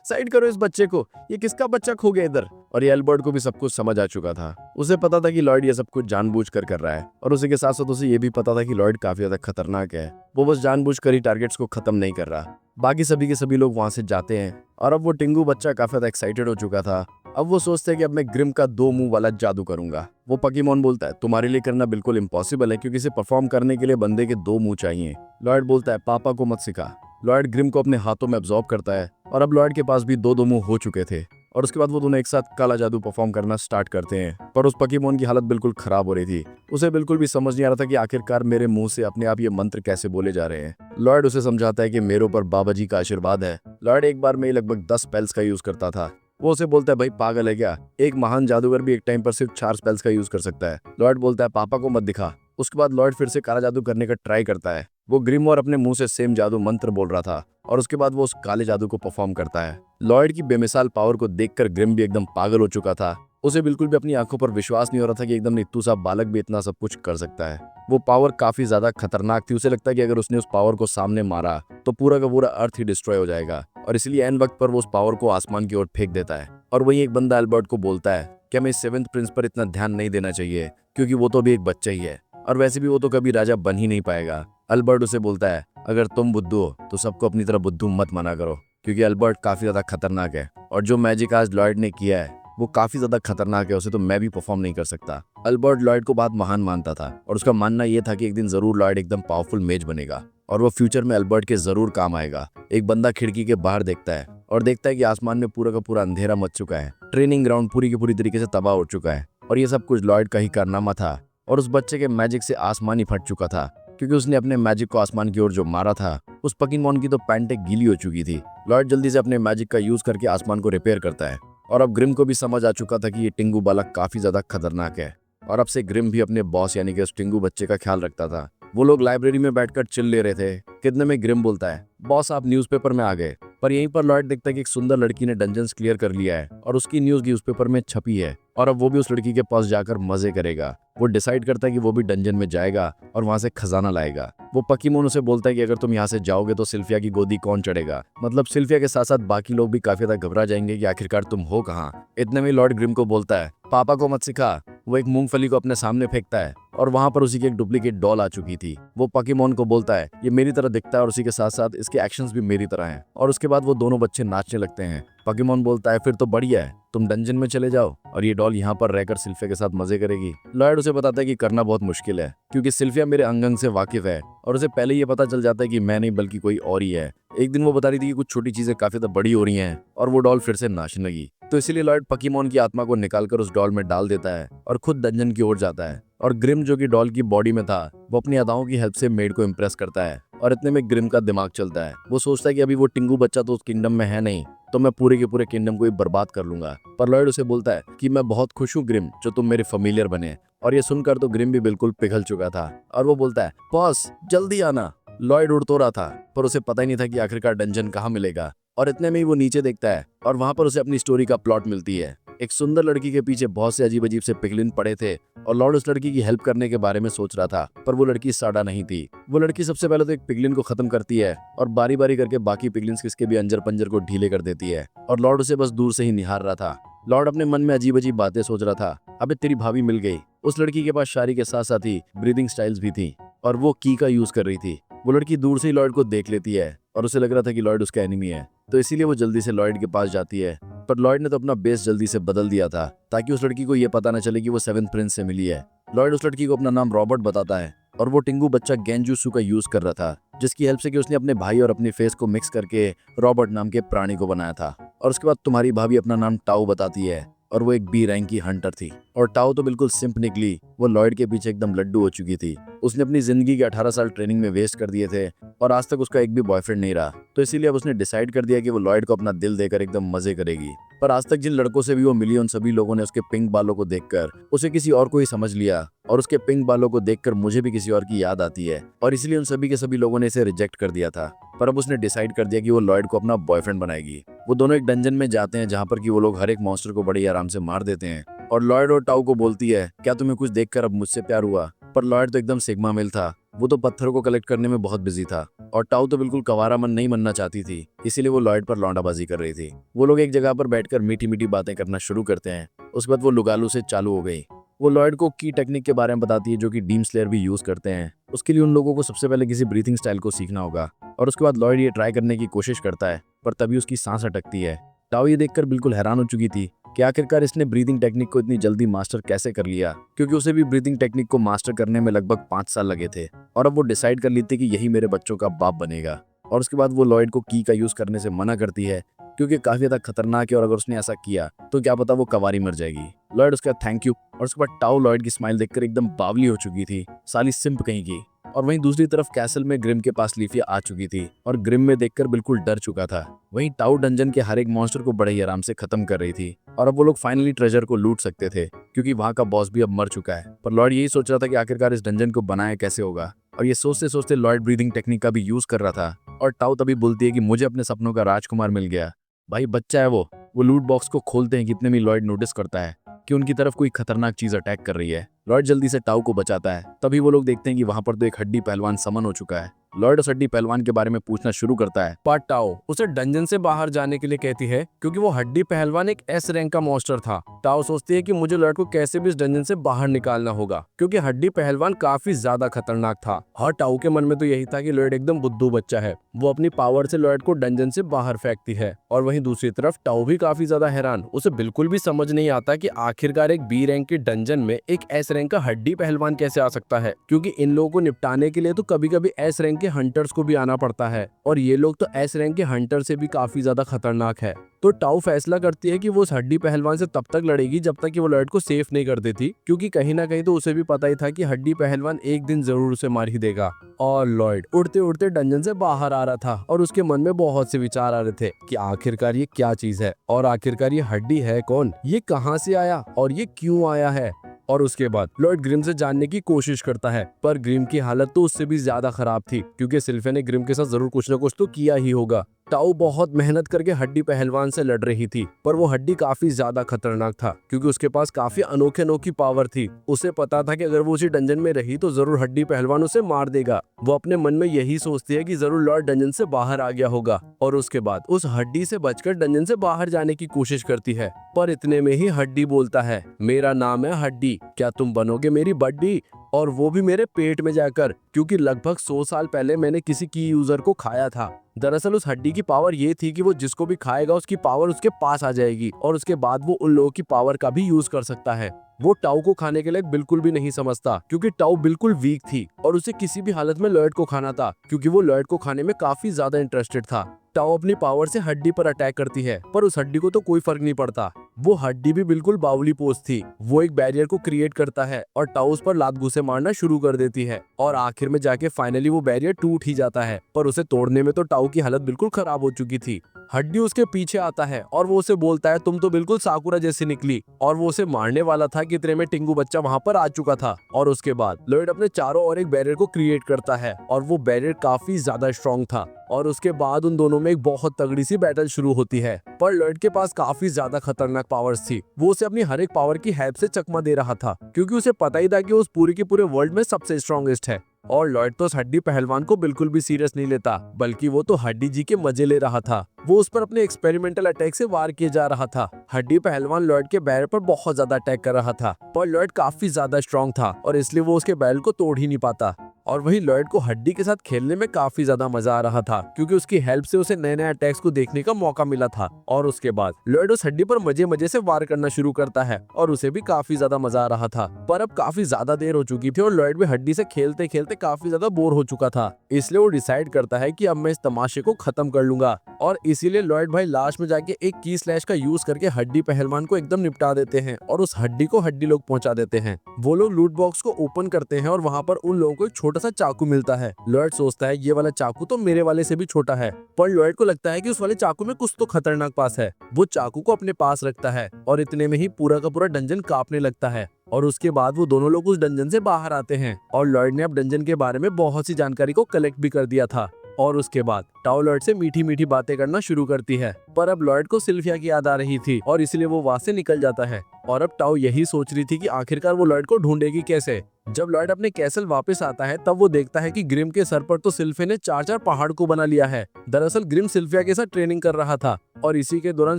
साइड करो इस बच्चे को, ये किसका बच्चा खो गया इधर। और ये एल्बर्ट को भी सब कुछ समझ आ चुका था। उसे पता था कि लॉयड ये सब कुछ जानबूझकर कर रहा है और उसी के साथ साथ उसे ये भी पता था कि लॉयड काफी ज्यादा खतरनाक है। वो बस जानबूझकर ही टारगेट्स को खत्म नहीं कर रहा। बाकी सभी के सभी लोग वहां से जाते हैं और अब वो टिंगू बच्चा काफी ज्यादा एक्साइटेड हो चुका था। अब वो सोचते हैं कि अब मैं ग्रिम का 2 मुंह वाला जादू करूंगा। वो पकीमोन बोलता है, तुम्हारे लिए करना बिल्कुल इम्पॉसिबल है क्योंकि इसे परफॉर्म करने के लिए बंदे के 2 मुंह चाहिए। लॉयड बोलता है, पापा को मत सिखा। लॉयड ग्रिम को अपने हाथों में अब्सॉर्ब करता है और अब लॉयड के पास भी 2 मुंह हो चुके थे और उसके बाद वो दोनों एक साथ काला जादू परफॉर्म करना स्टार्ट करते हैं। पर उस पकीमोन की हालत बिल्कुल खराब हो रही थी। उसे बिल्कुल भी समझ नहीं आ रहा था कि आखिरकार मेरे मुंह से अपने आप ये मंत्र कैसे बोले जा रहे हैं। लॉयड उसे समझाता है कि मेरे ऊपर बाबा जी का आशीर्वाद है। लॉयड एक बार में लगभग 10 स्पेल्स का यूज करता था। वो उसे बोलता है भाई पागल है क्या, एक महान जादूगर भी एक टाइम पर सिर्फ 4 स्पेल्स का यूज कर सकता है। लॉयड बोलता है पापा को मत दिखा। उसके बाद लॉयड फिर से काला जादू करने का ट्राई करता है। वो ग्रिमवॉर अपने मुंह से सेम जादू मंत्र बोल रहा था और उसके बाद वो उस काले जादू को परफॉर्म करता है। लॉयड की बेमिसाल पावर को देखकर ग्रिम भी एकदम पागल हो चुका था। उसे बिल्कुल भी अपनी आंखों पर विश्वास नहीं हो रहा था कि एकदम नित्तू सा बालक भी इतना सब कुछ कर सकता है। वो पावर काफी ज्यादा खतरनाक थी। उसे लगता है कि अगर उसने उस पावर को सामने मारा तो पूरा का पूरा अर्थ ही डिस्ट्रॉय हो जाएगा, और इसलिए एन वक्त पर वो उस पावर को आसमान की ओर फेंक देता है। और वही एक बंदा एल्बर्ट को बोलता है कि हमें सेवेंथ प्रिंस पर इतना ध्यान नहीं देना चाहिए क्योंकि वो तो अभी एक बच्चा ही है, और वैसे भी वो तो कभी राजा बन ही नहीं पाएगा। अल्बर्ट उसे बोलता है अगर तुम बुद्धू हो तो सबको अपनी तरह बुद्धू मत माना करो, क्योंकि अल्बर्ट काफी ज्यादा खतरनाक है और जो मैजिक आज लॉयड ने किया है वो काफी ज्यादा खतरनाक है, उसे तो मैं भी परफॉर्म नहीं कर सकता। अल्बर्ट लॉयड को बहुत महान मानता था और उसका मानना यह था कि एक दिन जरूर लॉयड एकदम पावरफुल मेज बनेगा और वो फ्यूचर में अल्बर्ट के जरूर काम आएगा। एक बंदा खिड़की के बाहर देखता है और देखता है कि आसमान में पूरा का पूरा अंधेरा मच चुका है। ट्रेनिंग ग्राउंड पूरी की पूरी तरीके से तबाह हो चुका है और ये सब कुछ लॉयड का ही कारनामा था। और उस बच्चे के मैजिक से आसमान ही फट चुका था, क्योंकि उसने अपने मैजिक को आसमान की ओर जो मारा था उस पोकेमॉन की तो पैंटे गीली हो चुकी थी। लॉयड जल्दी से अपने मैजिक का यूज करके आसमान को रिपेयर करता है और अब ग्रिम को भी समझ आ चुका था कि ये टिंगू बालक काफी ज्यादा खतरनाक है, और अब से ग्रिम भी अपने बॉस यानी कि उस टिंगू बच्चे का ख्याल रखता था। वो लोग लाइब्रेरी में बैठकर चिल ले रहे थे। कितने में ग्रिम बोलता है बॉस आप न्यूज़पेपर में आ गए, पर यहीं पर लॉयड देखता है कि एक सुंदर लड़की ने डंजन्स क्लियर कर लिया है और उसकी न्यूज़ न्यूज़पेपर में छपी है, और अब वो भी उस लड़की के पास जाकर मजे करेगा। वो डिसाइड करता है कि वो भी डंजन में जाएगा और वहां से खजाना लाएगा। वो पोकेमॉन उसे बोलता है कि अगर तुम यहाँ से जाओगे तो सिल्फिया की गोदी कौन चढ़ेगा। मतलब सिल्फिया के साथ साथ बाकी लोग भी काफी ज्यादा घबरा जाएंगे कि आखिरकार तुम हो कहाँ। इतने में लॉर्ड ग्रिम को बोलता है पापा को मत सिखा। वो एक मूंगफली को अपने सामने फेंकता है और वहां पर उसी की एक डुप्लीकेट डॉल आ चुकी थी। वो पोकेमॉन को बोलता है ये मेरी तरह दिखता है और उसी के साथ साथ इसके एक्शंस भी मेरी तरह हैं, और उसके बाद वो दोनों बच्चे नाचने लगते हैं। पोकेमॉन बोलता है फिर तो बढ़िया है, तुम डंजन में चले जाओ और ये डॉल यहाँ पर रहकर सिल्फिया के साथ मजे करेगी। लॉयड उसे बताता है कि करना बहुत मुश्किल है क्योंकि सिल्फिया मेरे अंग अंग से वाकिफ है और उसे पहले ये पता चल जाता है कि मैं नहीं बल्कि कोई और ही है। एक दिन वो बता रही थी कि कुछ छोटी चीजें काफी ज्यादा बड़ी हो रही हैं और वो डॉल फिर से नाचने लगी, तो इसीलिए लॉयड पोकेमॉन की आत्मा को निकालकर उस डॉल में डाल देता है और खुद डंजन की ओर जाता है। और ग्रिम जो कि डॉल की बॉडी में था वो अपनी अदाओं की हेल्प से मेड को इम्प्रेस करता है, और इतने में ग्रिम का दिमाग चलता है। वो सोचता है कि अभी वो टिंगू बच्चा तो उस किंगडम में है नहीं, तो मैं पूरे के पूरे किंगडम को ही बर्बाद कर लूंगा। पर लॉयड उसे बोलता है कि मैं बहुत खुश हूँ ग्रिम जो तुम मेरे फेमिलियर बने, और ये सुनकर तो ग्रिम भी बिल्कुल पिघल चुका था और वो बोलता है बॉस जल्दी आना। लॉयड उड़ तो रहा था पर उसे पता ही नहीं था कि आखिरकार डंजन कहाँ मिलेगा, और इतने में ही वो नीचे देखता है और वहां पर उसे अपनी स्टोरी का प्लॉट मिलती है। एक सुंदर लड़की के पीछे बहुत से अजीब अजीब से पिगलिन पड़े थे और लॉर्ड उस लड़की की हेल्प करने के बारे में सोच रहा था, पर वो लड़की साडा नहीं थी। वो लड़की सबसे पहले तो एक पिगलिन को खत्म करती है और बारी बारी करके बाकी पिगलिन्स किसके भी अंजर पंजर को ढीले कर देती है, और लॉर्ड उसे बस दूर से ही निहार रहा था। लॉर्ड अपने मन में अजीब अजीब बातें सोच रहा था। अबे तेरी भाभी मिल गई। उस लड़की के पास शायरी के साथ साथ ही ब्रीदिंग स्टाइल्स भी थी और वो की का यूज कर रही थी। वो लड़की दूर से ही लॉयड को देख लेती है और उसे लग रहा था कि लॉयड उसका एनिमी है, तो इसीलिए वो जल्दी से लॉयड के पास जाती है। पर लॉयड ने तो अपना बेस जल्दी से बदल दिया था ताकि उस लड़की को ये पता न चले कि वो सेवेंथ प्रिंस से मिली है। लॉयड उस लड़की को अपना नाम रॉबर्ट बताता है और वो टिंगू बच्चा गेंजूसू का यूज कर रहा था, जिसकी हेल्प से कि उसने अपने भाई और अपने फेस को मिक्स करके रॉबर्ट नाम के प्राणी को बनाया था। और उसके बाद तुम्हारी भाभी अपना नाम टाओ बताती है और वो एक बी रैंक की हंटर थी, और टाओ तो बिल्कुल सिंप निकली। वो लॉयड के पीछे एकदम लड्डू हो चुकी थी। उसने अपनी जिंदगी के 18 साल ट्रेनिंग में वेस्ट कर दिए थे और आज तक उसका एक भी बॉयफ्रेंड नहीं रहा, तो इसीलिए अब उसने डिसाइड कर दिया कि वो लॉयड को अपना दिल देकर एकदम मजे करेगी। पर आज तक जिन लड़कों से भी वो मिली उन सभी लोगों ने उसके पिंक बालों को देखकर उसे किसी और को ही समझ लिया, और उसके पिंक बालों को देखकर मुझे भी किसी और की याद आती है, और इसलिए उन सभी के सभी लोगों ने इसे रिजेक्ट कर दिया था। पर अब उसने डिसाइड कर दिया कि वो लॉयड को अपना बॉयफ्रेंड बनाएगी। वो दोनों एक डंजन में जाते हैं जहाँ पर कि वो लोग हर एक मॉन्स्टर को बड़े आराम से मार देते हैं, और लॉयड और टाओ को बोलती है क्या तुम्हें कुछ देखकर अब मुझसे प्यार हुआ। पर लॉयड तो एकदम सिग्मा मेल था, वो तो पत्थरों को कलेक्ट करने में बहुत बिजी था, और टाओ तो बिल्कुल कवारा मन नहीं बनना चाहती थी, इसीलिए वो लॉयड पर लौंडाबाजी कर रही थी। वो लोग एक जगह पर बैठकर मीठी मीठी बातें करना शुरू करते हैं। उसके बाद वो लुगालू से चालू हो गई। वो लॉयड को की टेक्निक के बारे में बताती है जो कि डीम स्लेयर भी यूज करते हैं। उसके लिए उन लोगों को सबसे पहले किसी ब्रीथिंग स्टाइल को सीखना होगा, और उसके बाद लॉयड ये ट्राई करने की कोशिश करता है, पर तभी उसकी सांस अटकती है। टाओ ये देखकर बिल्कुल हैरान हो चुकी थी कि आखिरकार इसने ब्रीदिंग टेक्निक को इतनी जल्दी मास्टर कैसे कर लिया, क्योंकि उसे भी ब्रीदिंग टेक्निक को मास्टर करने में लगभग 5 साल लगे थे, और अब वो डिसाइड कर ली थी कि यही मेरे बच्चों का बाप बनेगा। और उसके बाद वो लॉयड को की का यूज करने से मना करती है क्योंकि काफी ज्यादा खतरनाक है, और अगर उसने ऐसा किया तो क्या पता वो कवारी मर जाएगी। लॉयड उसका थैंक यू, और उसके बाद टाओ लॉयड की स्माइल देखकर एकदम बावली हो चुकी थी, साली सिंप कहीं की। और वहीं दूसरी तरफ कैसल में ग्रिम के पास लीफिया आ चुकी थी और ग्रिम में देखकर बिल्कुल डर चुका था। वहीं टाउ डंजन के हर एक मॉन्स्टर को बड़े ही आराम से खत्म कर रही थी और अब वो लोग फाइनली ट्रेजर को लूट सकते थे क्योंकि वहां का बॉस भी अब मर चुका है। पर लॉर्ड यही सोच रहा था कि आखिरकार इस डंजन को बनाया कैसे होगा, और ये सोचते सोचते लॉर्ड ब्रीदिंग टेक्निक का भी यूज कर रहा था। और टाउ तभी बोलती है कि मुझे अपने सपनों का राजकुमार मिल गया। भाई बच्चा है वो लूट बॉक्स को खोलते हैं कितने में लॉर्ड नोटिस करता है कि उनकी तरफ कोई खतरनाक चीज अटैक कर रही है। लॉर्ड जल्दी से टाउ को बचाता है। तभी वो लोग देखते हैं कि वहां पर तो एक हड्डी पहलवान समन हो चुका है। लॉर्ड उस हड्डी पहलवान के बारे में पूछना शुरू करता है। पर टाओ उसे डंजन से बाहर जाने के लिए कहती है क्योंकि वो हड्डी पहलवान एक एस रैंक का मॉन्स्टर था। टाओ सोचती है कि मुझे लॉर्ड को कैसे भी इस डंजन से बाहर निकालना होगा क्योंकि हड्डी पहलवान काफी ज्यादा खतरनाक था। और टाओ के मन में तो यही था कि लॉर्ड एकदम बुद्धू बच्चा है, वो अपनी पावर से लॉर्ड को डंजन से बाहर फेंकती है। और वहीं दूसरी तरफ टाओ भी काफी ज्यादा हैरान, उसे बिल्कुल भी समझ नहीं आता कि आखिरकार एक बी रैंक के डंजन में एक एस रैंक का हड्डी पहलवान कैसे आ सकता है, क्योंकि इन लोगों को निपटाने के लिए तो कभी कभी एस रैंक के हंटर्स को भी आना पड़ता है और ये लोग तो एस रैंक के हंटर से भी काफी ज्यादा खतरनाक है। तो टाउ फैसला करती है कि वो उस हड्डी पहलवान से तब तक लड़ेगी जब तक कि वो लॉर्ड को सेफ नहीं कर देती, क्योंकि कहीं ना कहीं तो उसे भी पता ही था कि हड्डी पहलवान एक दिन जरूर उसे मार ही देगा। और लॉर्ड उड़ते उड़ते डंजन से बाहर आ रहा था और उसके मन में बहुत से विचार आ रहे थे कि आखिरकार ये क्या चीज है और आखिरकार ये हड्डी है कौन, ये कहाँ से आया और ये क्यों आया है। और उसके बाद लॉर्ड ग्रिम से जानने की कोशिश करता है, पर ग्रिम की हालत तो उससे भी ज्यादा खराब थी क्योंकि सिल्फिया ने ग्रिम के साथ जरूर कुछ न कुछ तो किया ही होगा। टाउ बहुत मेहनत करके हड्डी पहलवान से लड़ रही थी, पर वो हड्डी काफी ज्यादा खतरनाक था क्योंकि उसके पास काफी अनोखी पावर थी। उसे पता था कि अगर वो उसी डंजन में रही तो जरूर हड्डी पहलवान उसे मार देगा। वो अपने मन में यही सोचती है कि जरूर लॉर्ड डंजन से बाहर आ गया होगा और उसके बाद उस हड्डी से बचकर डंजन से बाहर जाने की कोशिश करती है। पर इतने में ही हड्डी बोलता है, मेरा नाम है हड्डी, क्या तुम बनोगे मेरी बड्डी, और वो भी मेरे पेट में जाकर, क्योंकि लगभग 100 साल पहले मैंने किसी की यूजर को खाया था। दरअसल उस हड्डी की पावर ये थी कि वो जिसको भी खाएगा उसकी पावर उसके पास आ जाएगी और उसके बाद वो उन लोगों की पावर का भी यूज कर सकता है। वो टाउ को खाने के लिए बिल्कुल भी नहीं समझता क्योंकि टाउ बिल्कुल वीक थी और उसे किसी भी हालत में लॉर्ड को खाना था क्योंकि वो लॉर्ड को खाने में काफी ज्यादा इंटरेस्टेड था। टाउ अपनी पावर से हड्डी पर अटैक करती है, पर उस हड्डी को तो कोई फर्क नहीं पड़ता। वो हड्डी भी बिल्कुल बावली पोस्ट थी। वो एक बैरियर को क्रिएट करता है और टाउ उस पर लात घुसे मारना शुरू कर देती है और आखिर में जाके फाइनली वो बैरियर टूट ही जाता है। पर उसे तोड़ने में तो टाउ की हालत बिल्कुल खराब हो चुकी थी। हड्डी उसके पीछे आता है और वो उसे बोलता है, तुम तो बिल्कुल साकुरा जैसी निकली, और वो उसे मारने वाला था कि इतने में टिंगू बच्चा वहां पर आ चुका था। और उसके बाद लॉर्ड अपने चारों ओर एक बैरियर को क्रिएट करता है और वो बैरियर काफी ज्यादा स्ट्रॉन्ग था और उसके बाद उन दोनों में एक बहुत तगड़ी सी बैटल शुरू होती है। पर लॉर्ड के पास काफी ज्यादा खतरनाक पावर्स थी। वो उसे अपनी हर एक पावर की हेल्प से चकमा दे रहा था क्योंकि उसे पता ही था कि उस पूरे के पूरे वर्ल्ड में सबसे स्ट्रॉन्गेस्ट है। और लॉर्ड तो उस हड्डी पहलवान को बिल्कुल भी सीरियस नहीं लेता, बल्कि वो तो हड्डी जी के मजे ले रहा था। वो उस पर अपने एक्सपेरिमेंटल अटैक से वार किए जा रहा था। हड्डी पहलवान लॉर्ड के बैरल पर बहुत ज्यादा अटैक कर रहा था, पर लॉर्ड काफी ज्यादा स्ट्रॉन्ग था और इसलिए वो उसके बैरल को तोड़ ही नहीं पाता। और वहीं लॉर्ड को हड्डी के साथ खेलने में काफी ज्यादा मजा आ रहा था क्योंकि उसकी हेल्प से उसे नए नए अटैक्स को देखने का मौका मिला था। और उसके बाद लॉर्ड उस हड्डी पर मजे मजे से वार करना शुरू करता है और उसे भी काफी ज्यादा मजा आ रहा था। पर अब काफी ज्यादा देर हो चुकी थी और लॉर्ड भी हड्डी से खेलते खेलते काफी ज्यादा बोर हो चुका था, इसलिए वो डिसाइड करता है कि अब मैं इस तमाशे को खत्म कर लूंगा। और इसीलिए लॉर्ड भाई लास्ट में जाके एक की स्लैश का यूज करके हड्डी पहलवान को एकदम निपटा देते हैं और उस हड्डी को हड्डी लोग पहुंचा देते हैं। वो लोग लूट बॉक्स को ओपन करते हैं और वहां पर उन लोगों को एक छोटा सा चाकू मिलता है। लॉर्ड सोचता है ये वाला चाकू तो मेरे वाले से भी छोटा है, पर लॉर्ड को लगता है कि उस वाले चाकू में कुछ तो खतरनाक पास है। वो चाकू को अपने पास रखता है और इतने में ही पूरा का पूरा डंजन कांपने लगता है। और उसके बाद वो दोनों लोग उस डंजन से बाहर आते हैं और लॉर्ड ने अब डंजन के बारे में बहुत सी जानकारी को कलेक्ट भी कर दिया था। और उसके बाद टाउ लॉर्ड से मीठी मीठी बातें करना शुरू करती है, पर अब लॉर्ड को सिल्फिया की याद आ रही थी और इसलिए वो वहां से निकल जाता है। और अब टाउ यही सोच रही थी कि आखिरकार वो लॉर्ड को ढूंढेगी कैसे। जब लॉर्ड अपने कैसल वापस आता है तब वो देखता है कि ग्रिम के सर पर तो सिल्फिया ने 4-4 पहाड़ को बना लिया है। दरअसल ग्रिम सिल्फिया के साथ ट्रेनिंग कर रहा था और इसी के दौरान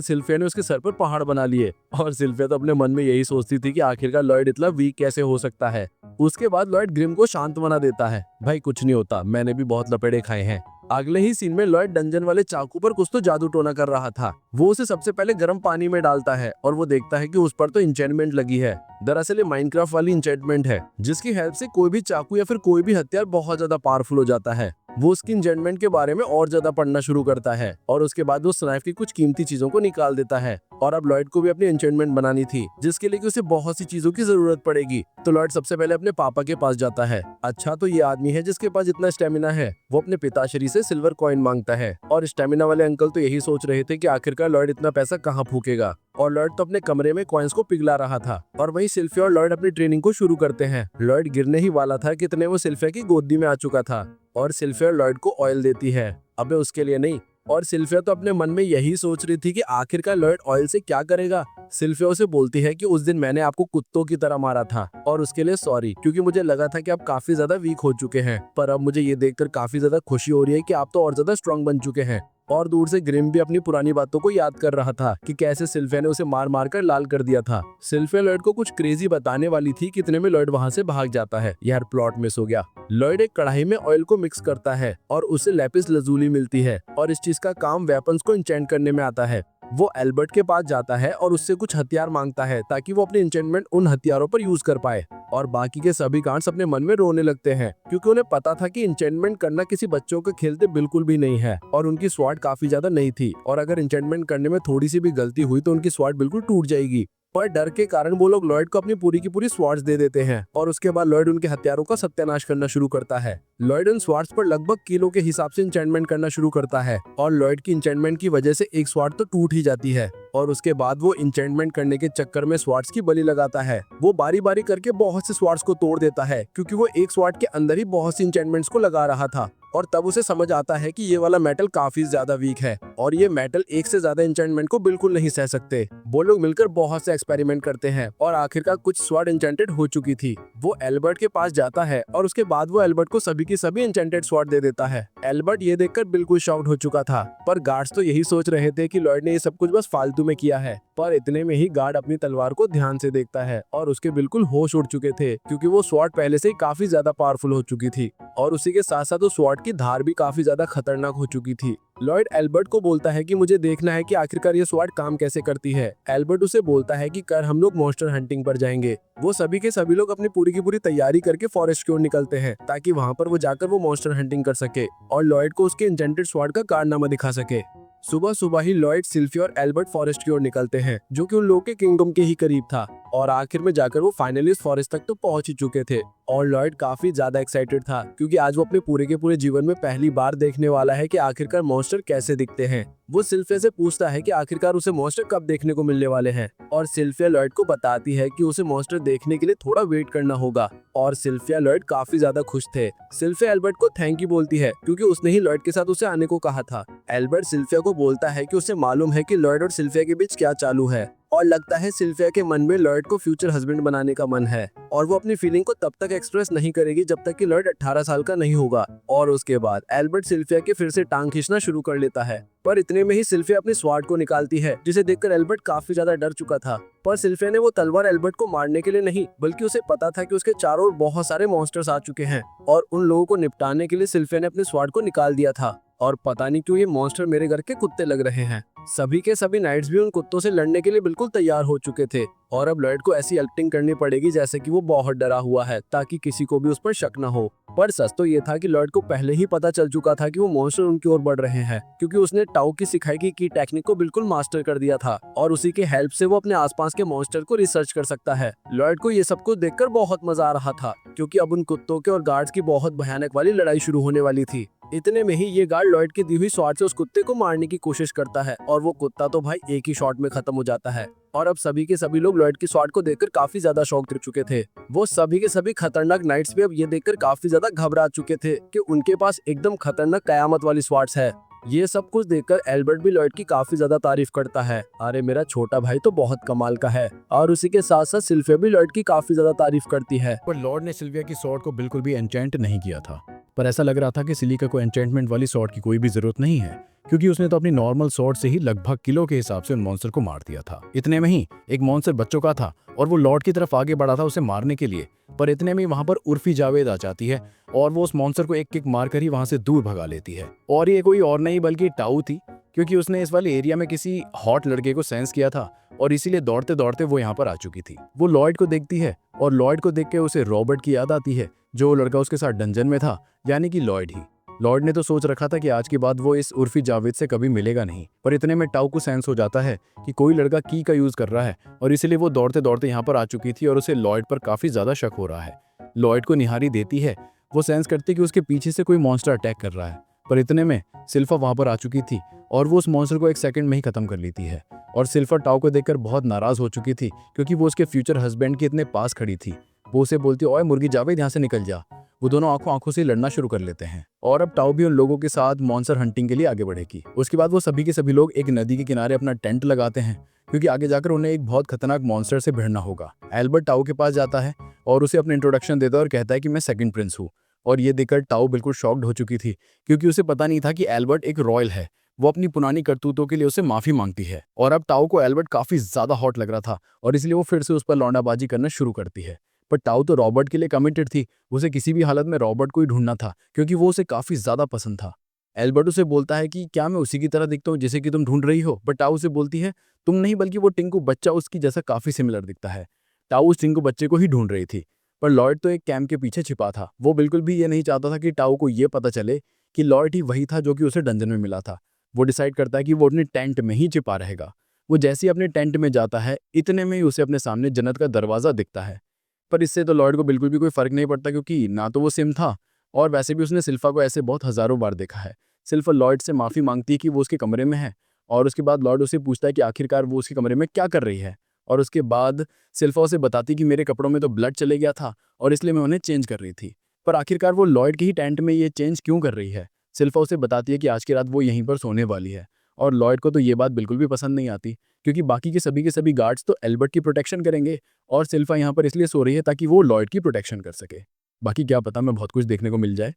सिल्फिया ने उसके सर पर पहाड़ बना लिए। और सिल्फिया तो अपने मन में यही सोचती थी कि आखिरकार लॉर्ड इतना वीक कैसे हो सकता है। उसके बाद लॉर्ड ग्रिम को शांत बना देता है, भाई कुछ नहीं होता, मैंने भी बहुत लपेड़े खाए हैं। अगले ही सीन में लॉर्ड डंजन वाले चाकू पर कुछ तो जादू टोना कर रहा था। वो उसे सबसे पहले गर्म पानी में डालता है और वो देखता है कि उस पर तो इंचेंटमेंट लगी है। दरअसल ये माइनक्राफ्ट वाली इंचेंटमेंट है जिसकी हेल्प से कोई भी चाकू या फिर कोई भी हथियार बहुत ज्यादा पावरफुल हो जाता है। वो उसकी इंचेंटमेंट के बारे में और ज्यादा पढ़ना शुरू करता है और उसके बाद वो स्नाइफ की कुछ कीमती चीजों को निकाल देता है। और अब लॉयड को भी अपनी एंचेंटमेंट बनानी थी, जिसके लिए कि उसे बहुत सी चीजों की जरूरत पड़ेगी। तो लॉयड सबसे पहले अपने पापा के पास जाता है। अच्छा, तो ये आदमी है जिसके पास इतना स्टेमिना है। वो अपने पिताश्री से सिल्वर कॉइन मांगता है और स्टेमिना वाले अंकल तो यही सोच रहे थे कि आखिरकार लॉयड इतना पैसा कहाँ फूकेगा। और लॉयड तो अपने कमरे में कॉइन्स को पिघला रहा था और वही सिल्फिया और लॉयड अपनी ट्रेनिंग को शुरू करते हैं। लॉयड गिरने ही वाला था कि इतने वो सिल्फिया की गोदी में आ चुका था और सिल्फिया लॉयड को ऑयल देती है। अबे उसके लिए नहीं। और सिल्फिया तो अपने मन में यही सोच रही थी कि आखिरकार लॉयड ऑयल से क्या करेगा। सिल्फिया उसे बोलती है कि उस दिन मैंने आपको कुत्तों की तरह मारा था और उसके लिए सॉरी, क्योंकि मुझे लगा था कि आप काफी ज्यादा वीक हो चुके हैं, पर अब मुझे ये देखकर काफी ज्यादा खुशी हो रही है कि आप तो और ज्यादा स्ट्रांग बन चुके हैं। और दूर से ग्रिम भी अपनी पुरानी बातों को याद कर रहा था कि कैसे सिल्फिया ने उसे मार मार कर लाल कर दिया था। सिल्फिया लॉयड को कुछ क्रेजी बताने वाली थी, कितने में लॉयड वहां से भाग जाता है। यार प्लॉट मिस हो गया। लॉयड एक कढ़ाई में ऑयल को मिक्स करता है और उसे लेपिस लजूली मिलती है और इस चीज का काम वेपन्स को इंचेंट करने में आता है। वो एल्बर्ट के पास जाता है और उससे कुछ हथियार मांगता है ताकि वो अपने इंचेंटमेंट उन हथियारों पर यूज कर पाए। और बाकी के सभी गार्ड्स अपने मन में रोने लगते हैं, क्योंकि उन्हें पता था कि इंचेंटमेंट करना किसी बच्चों के खेलते बिल्कुल भी नहीं है और उनकी स्वॉर्ड काफी ज्यादा नई थी और अगर इंचेंटमेंट करने में थोड़ी सी भी गलती हुई तो उनकी स्वॉर्ड बिल्कुल टूट जाएगी। पर डर के कारण वो लोग लॉयड को अपनी पूरी की पूरी स्वॉर्ड्स दे देते हैं और उसके बाद लॉयड उनके हथियारों का सत्यानाश करना शुरू करता है। लॉयड उन स्वॉर्ड्स पर लगभग किलो के हिसाब से इंचेंटमेंट करना शुरू करता है और लॉयड की इंचेंटमेंट की वजह से एक स्वॉर्ड तो टूट ही जाती है और उसके बाद वो इंचेंटमेंट करने के चक्कर में स्वॉर्ड्स की बलि लगाता है। वो बारी बारी करके बहुत से स्वॉर्ड्स को तोड़ देता है, क्योंकि वो एक स्वॉर्ड के अंदर ही बहुत सी इंचेंटमेंट्स को लगा रहा था। और तब उसे समझ आता है कि ये वाला मेटल काफी ज्यादा वीक है और ये मेटल एक से ज्यादा इंचेंटमेंट को बिल्कुल नहीं सह सकते। वो लोग मिलकर बहुत से एक्सपेरिमेंट करते हैं और आखिरकार कुछ स्वॉर्ड इंचेंटेड हो चुकी थी। वो एल्बर्ट के पास जाता है और उसके बाद वो एल्बर्ट को सभी की सभी इंचेंटेड स्वॉर्ड दे देता है। एल्बर्ट ये देखकर बिल्कुल शॉक्ड हो चुका था, पर गार्ड्स तो यही सोच रहे थे कि लॉयड ने ये सब कुछ बस फालतू में किया है। पर इतने में ही गार्ड अपनी तलवार को ध्यान से देखता है और उसके बिल्कुल होश उड़ चुके थे, क्योंकि वो स्वॉर्ड पहले से ही काफी ज्यादा पावरफुल हो चुकी थी और उसी के साथ साथ उस स्वॉर्ड की धार भी काफी ज्यादा खतरनाक हो चुकी थी। लॉयड एल्बर्ट को बोलता है कि मुझे देखना है कि आखिरकार ये स्वॉर्ड काम कैसे करती है। एल्बर्ट उसे बोलता है कि कर हम लोग मॉन्स्टर हंटिंग पर जाएंगे। वो सभी के सभी लोग अपनी पूरी की पूरी तैयारी करके फॉरेस्ट की ओर निकलते हैं ताकि वहाँ पर वो जाकर वो मॉन्स्टर हंटिंग कर सके और लॉयड को उसके इंचेंटेड स्वॉर्ड का कारनामा दिखा सके। सुबह सुबह ही लॉयड, सिल्फिया और एल्बर्ट फॉरेस्ट की ओर निकलते हैं, जो कि उन लोगों के किंगडम के ही करीब था और आखिर में जाकर वो फाइनली इस फॉरेस्ट तक तो पहुंच ही चुके थे। और लॉयड काफी ज्यादा एक्साइटेड था, क्योंकि आज वो अपने पूरे के पूरे जीवन में पहली बार देखने वाला है कि आखिरकार मॉन्स्टर कैसे दिखते हैं। वो सिल्फिया से पूछता है कि आखिरकार उसे मॉन्स्टर कब देखने को मिलने वाले हैं और सिल्फिया लॉयड को बताती है कि उसे मॉन्स्टर देखने के लिए थोड़ा वेट करना होगा। और सिल्फिया लॉयड काफी ज्यादा खुश थे। सिल्फिया एल्बर्ट को थैंक यू बोलती है, क्योंकि उसने ही लॉयड के साथ उसे आने को कहा था। एल्बर्ट सिल्फिया को बोलता है कि उसे मालूम है कि लॉयड और सिल्फिया के बीच क्या चालू है और लगता है सिल्फिया के मन में लॉयड को फ्यूचर हस्बैंड बनाने का मन है और वो अपनी फीलिंग को तब तक एक्सप्रेस नहीं करेगी जब तक कि लॉयड 18 साल का नहीं होगा। और उसके बाद एल्बर्ट सिल्फिया के फिर से टांग खींचना शुरू कर लेता है, पर इतने में ही सिल्फिया अपनी स्वॉर्ड को निकालती है, जिसे देखकर एल्बर्ट काफी ज्यादा डर चुका था। पर सिल्फिया ने वो तलवार एल्बर्ट को मारने के लिए नहीं, बल्कि उसे पता था कि उसके चारों ओर बहुत सारे मॉन्स्टर्स आ चुके हैं और उन लोगों को निपटाने के लिए सिल्फिया ने अपने स्वॉर्ड को निकाल दिया था। और पता नहीं क्यों ये मॉन्स्टर मेरे घर के कुत्ते लग रहे हैं। सभी के सभी नाइट्स भी उन कुत्तों से लड़ने के लिए बिल्कुल तैयार हो चुके थे और अब लॉयड को ऐसी एक्टिंग करनी पड़ेगी जैसे कि वो बहुत डरा हुआ है, ताकि किसी को भी उस पर शक न हो। पर सच तो ये था कि लॉयड को पहले ही पता चल चुका था कि वो मॉन्स्टर उनकी ओर बढ़ रहे हैं, क्योंकि उसने टाओ की सिखाई की टेक्निक को बिल्कुल मास्टर कर दिया था और उसी के हेल्प से वो अपने आसपास के मॉन्स्टर को रिसर्च कर सकता है। लॉयड को ये सब कुछ देखकर बहुत मजा आ रहा था, क्योंकि अब उन कुत्तों के और गार्ड्स की बहुत भयानक वाली लड़ाई शुरू होने वाली थी। इतने में ही ये गार्ड लॉयड की दी हुई स्वॉर्ड से उस कुत्ते को मारने की कोशिश करता है और वो कुत्ता तो भाई एक ही शॉट में खत्म हो जाता है। और अब सभी के सभी लोग लॉयड की स्वॉर्ड को देखकर काफी ज्यादा शॉक दे चुके थे। वो सभी के सभी खतरनाक नाइट्स भी अब ये देखकर काफी ज्यादा घबरा चुके थे कि उनके पास एकदम खतरनाक कयामत वाली स्वॉर्ड्स है। ये सब कुछ देखकर एल्बर्ट भी लॉयड की काफी ज्यादा तारीफ करता है, अरे मेरा छोटा भाई तो बहुत कमाल का है। और उसी के साथ साथ सिल्फिया भी लॉयड की काफी ज्यादा तारीफ करती है। पर लॉर्ड ने सिल्विया की स्वॉर्ड को बिल्कुल भी एन्चेंट नहीं किया था, पर ऐसा लग रहा था कि सिलिका को एन्चेंटमेंट वाली स्वॉर्ड की कोई भी जरूरत नहीं है, क्योंकि उसने तो अपनी नॉर्मल स्वॉर्ड से ही लगभग किलो के हिसाब से उन मॉन्स्टर को मार दिया था। इतने में ही एक मॉन्स्टर बच्चों का था और वो लॉर्ड की तरफ आगे बढ़ा था उसे मारने के लिए, पर इतने में ही वहां पर उर्फी जावेद आ जाती है और वो उस मॉन्स्टर को एक किक मारकर ही वहां से दूर भगा लेती है। और ये कोई और नहीं बल्कि टाऊ थी, क्योंकि उसने इस वाले एरिया में किसी हॉट लड़के को सेंस किया था और इसीलिए दौड़ते दौड़ते वो यहाँ पर आ चुकी थी। वो लॉयड को देखती है और लॉयड को देख के उसे रॉबर्ट की याद आती है, जो लड़का उसके साथ डंजन में था, यानी कि लॉयड ही। लॉर्ड ने तो सोच रखा था कि आज के बाद वो इस उर्फी जावेद से कभी मिलेगा नहीं, पर इतने में टाउ को सेंस हो जाता है कि कोई लड़का की का यूज कर रहा है और इसलिए वो दौड़ते दौड़ते यहाँ पर आ चुकी थी और उसे लॉयड पर काफी ज्यादा शक हो रहा है। लॉयड को निहारी देती है, वो सेंस करती कि उसके पीछे से कोई मॉन्स्टर अटैक कर रहा है, पर इतने में सिल्फा वहां पर आ चुकी थी और वो उस मॉन्स्टर को 1 सेकंड में ही खत्म कर लेती है। और सिल्फा टाउ को देखकर बहुत नाराज हो चुकी थी क्योंकि वो उसके फ्यूचर हस्बैंड के इतने पास खड़ी थी। वो उसे बोलती, ओए मुर्गी जावेद यहाँ से निकल जा। वो दोनों आंखों से लड़ना शुरू कर लेते हैं और अब टाउ भी उन लोगों के साथ मॉन्स्टर हंटिंग के लिए आगे बढ़ेगी। उसके बाद वो सभी के सभी लोग एक नदी के किनारे अपना टेंट लगाते हैं क्योंकि आगे जाकर उन्हें एक बहुत खतरनाक मॉन्स्टर से भिड़ना होगा। एल्बर्ट टाउ के पास जाता है और उसे अपने इंट्रोडक्शन देता है और कहता है कि मैं सेकंड प्रिंस हूँ। और ये देखकर टाउ बिल्कुल शॉक्ड हो चुकी थी क्योंकि उसे पता नहीं था कि एल्बर्ट एक रॉयल है। वो अपनी पुरानी करतूतों के लिए उसे माफी मांगती है और अब टाउ को एल्बर्ट काफी ज्यादा हॉट लग रहा था और इसलिए वो फिर से उस पर लौंडाबाजी करना शुरू करती है। पर टाउ तो रॉबर्ट के लिए कमिटेड थी, उसे किसी भी हालत में रॉबर्ट को ही ढूंढना था क्योंकि वो उसे काफी ज्यादा पसंद था। एल्बर्ट उसे बोलता है कि क्या मैं उसी की तरह दिखता हूँ जिसे कि तुम ढूंढ रही हो, पर टाउ उसे बोलती है तुम नहीं बल्कि वो टिंकू बच्चा उसकी जैसा काफी सिमिलर दिखता है। टाउ उस टिंकू बच्चे को ही ढूंढ रही थी, पर लॉयड तो एक कैंप के पीछे छिपा था। वो बिल्कुल भी ये नहीं चाहता था कि टाउ को ये पता चले कि लॉयड ही वही था जो कि उसे डंजन में मिला था। वो डिसाइड करता है कि वो अपने टेंट में ही छिपा रहेगा। वो जैसे ही अपने टेंट में जाता है इतने में ही उसे अपने सामने जन्नत का दरवाजा दिखता है। पर इससे तो लॉयड को बिल्कुल भी कोई फर्क नहीं पड़ता क्योंकि ना तो वो सिम था और वैसे भी उसने सिल्फा को ऐसे बहुत हजारों बार देखा है। सिल्फा लॉयड से माफी मांगती है कि वो उसके कमरे में है और उसके बाद लॉयड उसे पूछता है कि आखिरकार वो उसके कमरे में क्या कर रही है। और उसके बाद सिल्फा उसे बताती कि मेरे कपड़ों में तो ब्लड चले गया था और इसलिए मैं उन्हें चेंज कर रही थी। पर आखिरकार वो लॉयड के ही टेंट में ये चेंज क्यों कर रही है। सिल्फा उसे बताती है कि आज की रात वो यहीं पर सोने वाली है और लॉयड को तो ये बात बिल्कुल भी पसंद नहीं आती क्योंकि बाकी के सभी गार्ड्स तो एल्बर्ट की प्रोटेक्शन करेंगे और सिल्फा यहाँ पर इसलिए सो रही है ताकि वो लॉयड की प्रोटेक्शन कर सके। बाकी क्या पता मैं बहुत कुछ देखने को मिल जाए।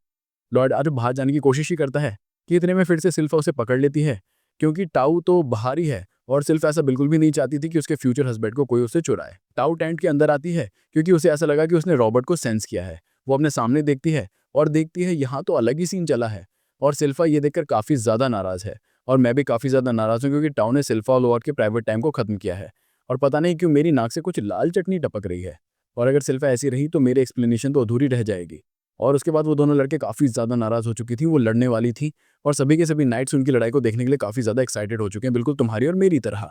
लॉयड आज बाहर जाने की कोशिश ही करता है कि इतने में फिर से सिल्फा उसे पकड़ लेती है क्योंकि टाउ तो बाहर ही है और सिल्फा ऐसा बिल्कुल भी नहीं चाहती थी कि उसके फ्यूचर हस्बैंड को कोई उसे चुराए। टाउ टेंट के अंदर आती है क्योंकि उसे ऐसा लगा कि उसने रॉबर्ट को सेंस किया है। वो अपने सामने देखती है और देखती है यहाँ तो अलग ही सीन चला है और सिल्फा ये देखकर काफी ज्यादा नाराज है और मैं भी काफी ज्यादा नाराज हूँ क्योंकि टाउ ने सिल्फा और लॉयड के प्राइवेट टाइम को खत्म किया है और पता नहीं क्यों मेरी नाक से कुछ लाल चटनी टपक रही है और अगर सिल्फा ऐसी रही तो मेरी एक्सप्लेनेशन तो अधूरी रह जाएगी। और उसके बाद वो दोनों लड़के काफी ज्यादा नाराज हो चुकी थी, वो लड़ने वाली थी और सभी के सभी नाइट्स उनकी लड़ाई को देखने के लिए काफी ज्यादा एक्साइटेड हो चुके हैं, बिल्कुल तुम्हारी और मेरी तरह।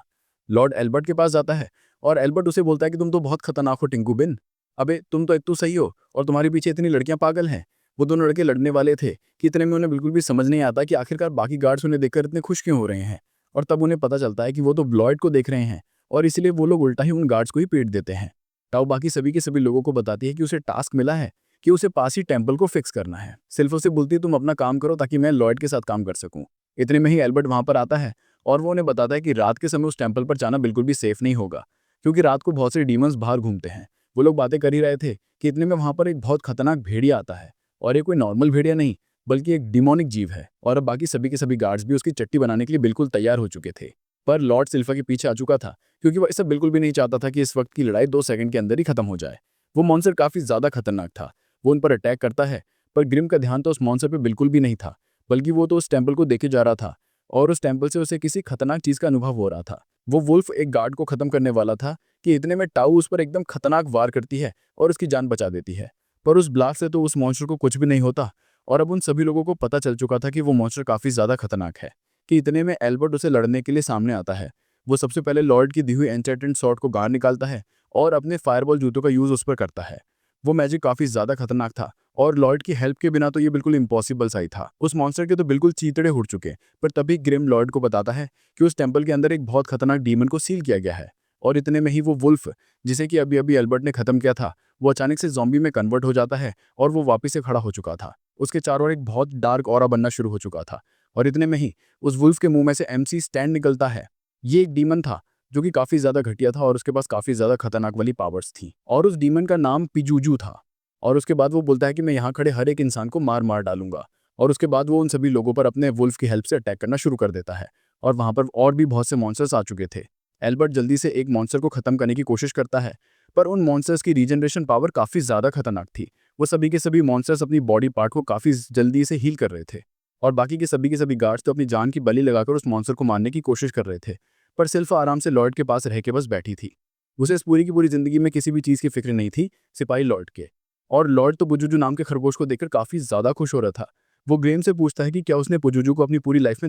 लॉर्ड एल्बर्ट के पास जाता है और एल्बर्ट उसे बोलता है कि तुम तो बहुत खतरनाक हो टिंकू बिन। अबे तुम तो इतू सही हो और तुम्हारे पीछे इतनी लड़कियां पागल हैं। वो दोनों लड़के लड़ने वाले थे कि इतने में उन्हें बिल्कुल भी समझ नहीं आता कि आखिरकार बाकी गार्ड्स उन्हें देखकर इतने खुश क्यों हो रहे हैं और तब उन्हें पता चलता है कि वो तो लॉयड को देख रहे हैं और इसलिए वो लोग उल्टा ही उन गार्ड्स को ही पीट देते हैं। टाउ बाकी सभी के सभी लोगों को बताती है कि उसे टास्क मिला है कि उसे पास ही टेंपल को फिक्स करना है। सिल्फा से बोलती है तुम अपना काम करो ताकि मैं लॉयड के साथ काम कर सकूं। इतने में ही एल्बर्ट वहां पर आता है और वो उन्हें बताता है कि रात के समय उस टेंपल पर जाना बिल्कुल भी सेफ नहीं होगा क्योंकि रात को बहुत से डीमंस बाहर घूमते हैं। वो लोग बातें कर ही रहे थे कि इतने में वहां पर एक बहुत खतरनाक भेड़िया आता है और ये कोई नॉर्मल भेड़िया नहीं बल्कि एक डिमोनिक जीव है और अब बाकी सभी के सभी गार्ड्स भी उसकी चट्टी बनाने के लिए बिल्कुल तैयार हो चुके थे। पर लॉर्ड सिल्फा के पीछे आ चुका था क्योंकि वह ऐसा बिल्कुल भी नहीं चाहता था कि इस वक्त की लड़ाई 2 सेकंड के अंदर ही खत्म हो जाए। वो मॉन्स्टर काफी ज्यादा खतरनाक था, वो उन पर अटैक करता है पर ग्रिम का ध्यान तो उस मॉन्स्टर पे बिल्कुल भी नहीं था बल्कि वो तो उस टेंपल को देखे जा रहा था और उस टेंपल से उसे किसी खतरनाक चीज का अनुभव हो रहा था। वो वुल्फ एक गार्ड को खत्म करने वाला था कि इतने में टाउ उस पर एकदम खतरनाक वार करती है और उसकी जान बचा देती है। पर उस ब्लास्ट से तो उस मॉन्स्टर को कुछ भी नहीं होता और अब उन सभी लोगों को पता चल चुका था कि वो मॉन्स्टर काफी ज्यादा खतरनाक है कि इतने में एल्बर्ट उसे लड़ने के लिए सामने आता है। वो सबसे पहले लॉर्ड की दी हुई एन्चेंटेड स्वॉर्ड को बाहर निकालता है और अपने फायरबॉल जूतों का यूज उस पर करता है। वो मैजिक काफी ज्यादा खतरनाक था और लॉर्ड की हेल्प के बिना तो ये बिल्कुल इम्पॉसिबल सा ही था। उस मॉन्स्टर के तो बिल्कुल चीतड़े उड़ चुके पर तभी ग्रिम लॉर्ड को बताता है कि उस टेंपल के अंदर एक बहुत खतरनाक डीमन को सील किया गया है और इतने में ही वो वुल्फ जिसे कि अभी अभी एल्बर्ट ने खत्म किया था वो अचानक से ज़ॉम्बी में कन्वर्ट हो जाता है और वो वापस से खड़ा हो चुका था। उसके चारों ओर एक बहुत डार्क ऑरा बनना शुरू हो चुका था और इतने में ही उस वुल्फ के मुंह में से MC स्टैंड निकलता है। ये एक डीमन था जो कि काफी ज्यादा घटिया था और उसके पास काफी ज्यादा खतरनाक वाली पावर्स थी और उस डीमन का नाम पिजूजू था। और उसके बाद वो बोलता है कि मैं यहाँ खड़े हर एक इंसान को मार मार डालूंगा और उसके बाद वो उन सभी लोगों पर अपने वुल्फ की हेल्प से अटैक करना शुरू कर देता है और वहां पर और भी बहुत से मॉन्स्टर्स आ चुके थे। एल्बर्ट जल्दी से एक मॉन्स्टर को खत्म करने की कोशिश करता है पर उन मॉन्स्टर्स की रीजनरेशन पावर काफी ज्यादा खतरनाक थी। वो सभी के सभी मॉन्स्टर्स अपनी बॉडी पार्ट को काफी जल्दी से हील कर रहे थे और बाकी के सभी गार्ड्स तो अपनी जान की बलि लगाकर उस मॉन्स्टर को मारने की कोशिश कर रहे थे। पर सिल्फा आराम से लॉर्ड के पास रह के बस बैठी थी। उसे इस पूरी की पूरी जिंदगी में किसी भी चीज की फिक्र नहीं थी सिपाही लॉर्ड के। और लॉर्ड तो बुजुजू नाम के खरगोश को देखकर काफी ज्यादा खुश हो रहा था। वो ग्रेम से पूछता है कि क्या उसने पुजुजू को अपनी पूरी लाइफ में